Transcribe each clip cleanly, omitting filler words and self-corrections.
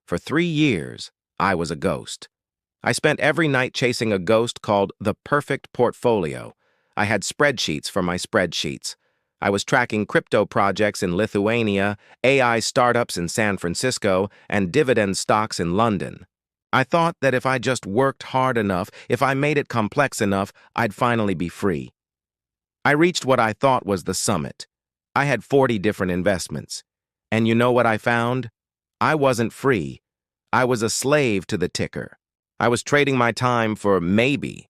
For 3 years, I was a ghost. I spent every night chasing a ghost called the perfect portfolio. I had spreadsheets for my spreadsheets. I was tracking crypto projects in Lithuania, AI startups in San Francisco, and dividend stocks in London. I thought that if I just worked hard enough, if I made it complex enough, I'd finally be free. I reached what I thought was the summit. I had 40 different investments. And you know what I found? I wasn't free. I was a slave to the ticker. I was trading my time for maybe.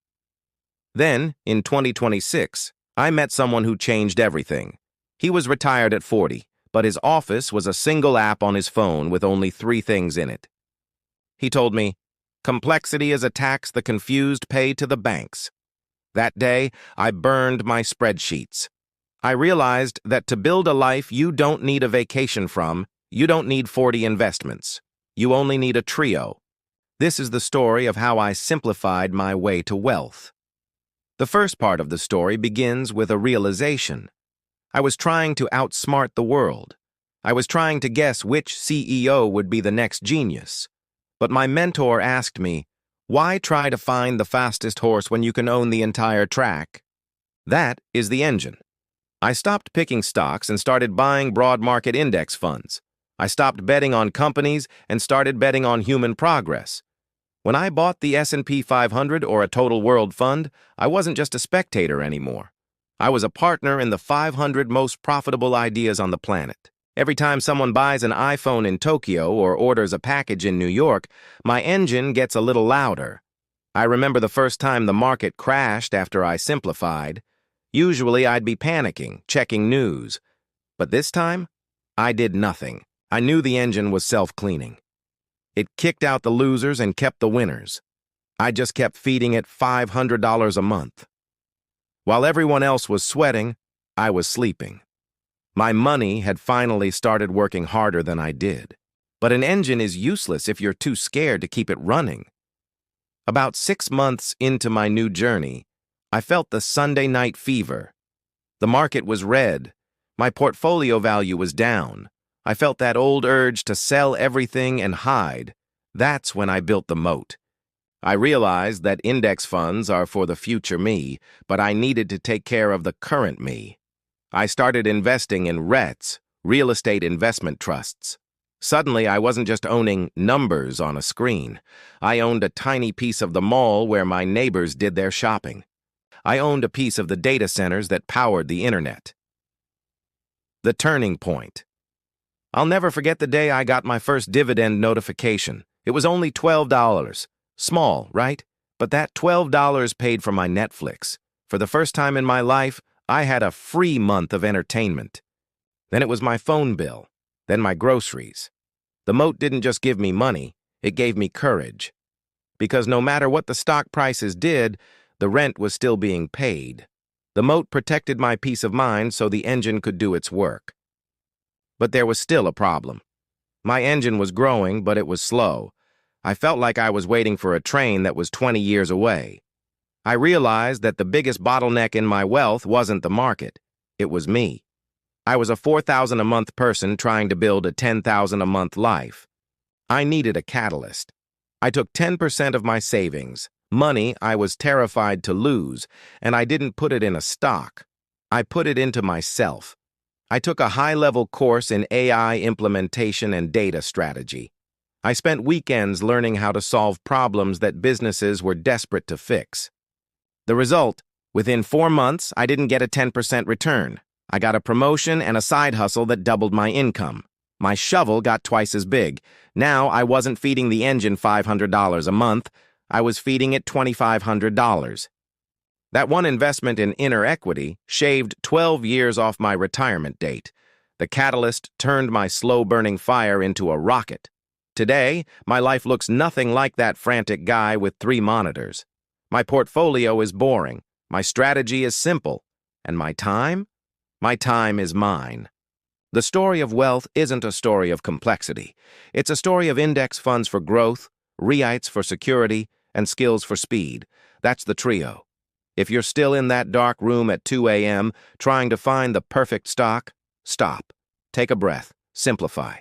Then, in 2026, I met someone who changed everything. He was retired at 40, but his office was a single app on his phone with only 3 things in it. He told me, "Complexity is a tax the confused pay to the banks." That day, I burned my spreadsheets. I realized that to build a life you don't need a vacation from, you don't need 40 investments. You only need a trio. This is the story of how I simplified my way to wealth. The first part of the story begins with a realization. I was trying to outsmart the world. I was trying to guess which CEO would be the next genius. But my mentor asked me, "Why try to find the fastest horse when you can own the entire track?" That is the engine. I stopped picking stocks and started buying broad market index funds. I stopped betting on companies and started betting on human progress. When I bought the S&P 500 or a total world fund, I wasn't just a spectator anymore. I was a partner in the 500 most profitable ideas on the planet. Every time someone buys an iPhone in Tokyo or orders a package in New York, my engine gets a little louder. I remember the first time the market crashed after I simplified. Usually I'd be panicking, checking news. But this time, I did nothing. I knew the engine was self-cleaning. It kicked out the losers and kept the winners. I just kept feeding it $500 a month. While everyone else was sweating, I was sleeping. My money had finally started working harder than I did. But an engine is useless if you're too scared to keep it running. About 6 months into my new journey, I felt the Sunday night fever. The market was red. My portfolio value was down. I felt that old urge to sell everything and hide. That's when I built the moat. I realized that index funds are for the future me, but I needed to take care of the current me. I started investing in REITs, real estate investment trusts. Suddenly, I wasn't just owning numbers on a screen. I owned a tiny piece of the mall where my neighbors did their shopping. I owned a piece of the data centers that powered the internet. The turning point. I'll never forget the day I got my first dividend notification. It was only $12. Small, right? But that $12 paid for my Netflix. For the first time in my life, I had a free month of entertainment. Then it was my phone bill, then my groceries. The moat didn't just give me money, it gave me courage. Because no matter what the stock prices did, the rent was still being paid. The moat protected my peace of mind so the engine could do its work. But there was still a problem. My engine was growing, but it was slow. I felt like I was waiting for a train that was 20 years away. I realized that the biggest bottleneck in my wealth wasn't the market. It was me. I was a $4,000 a month person trying to build a $10,000 a month life. I needed a catalyst. I took 10% of my savings, money I was terrified to lose, and I didn't put it in a stock. I put it into myself. I took a high-level course in AI implementation and data strategy. I spent weekends learning how to solve problems that businesses were desperate to fix. The result, within 4 months, I didn't get a 10% return. I got a promotion and a side hustle that doubled my income. My shovel got twice as big. Now I wasn't feeding the engine $500 a month. I was feeding it $2,500. That one investment in inner equity shaved 12 years off my retirement date. The catalyst turned my slow-burning fire into a rocket. Today, my life looks nothing like that frantic guy with 3 monitors. My portfolio is boring, my strategy is simple, and my time? My time is mine. The story of wealth isn't a story of complexity. It's a story of index funds for growth, REITs for security, and skills for speed. That's the trio. If you're still in that dark room at 2 a.m. trying to find the perfect stock, stop. Take a breath. Simplify.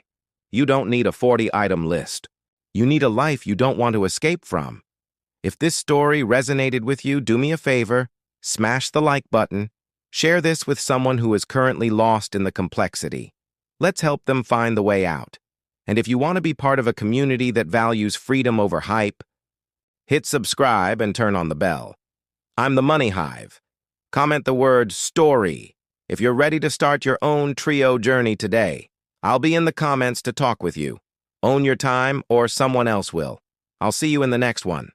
You don't need a 40-item list. You need a life you don't want to escape from. If this story resonated with you, do me a favor, smash the like button, share this with someone who is currently lost in the complexity. Let's help them find the way out. And if you want to be part of a community that values freedom over hype, hit subscribe and turn on the bell. I'm the Money Hive. Comment the word story if you're ready to start your own trio journey today. I'll be in the comments to talk with you. Own your time or someone else will. I'll see you in the next one.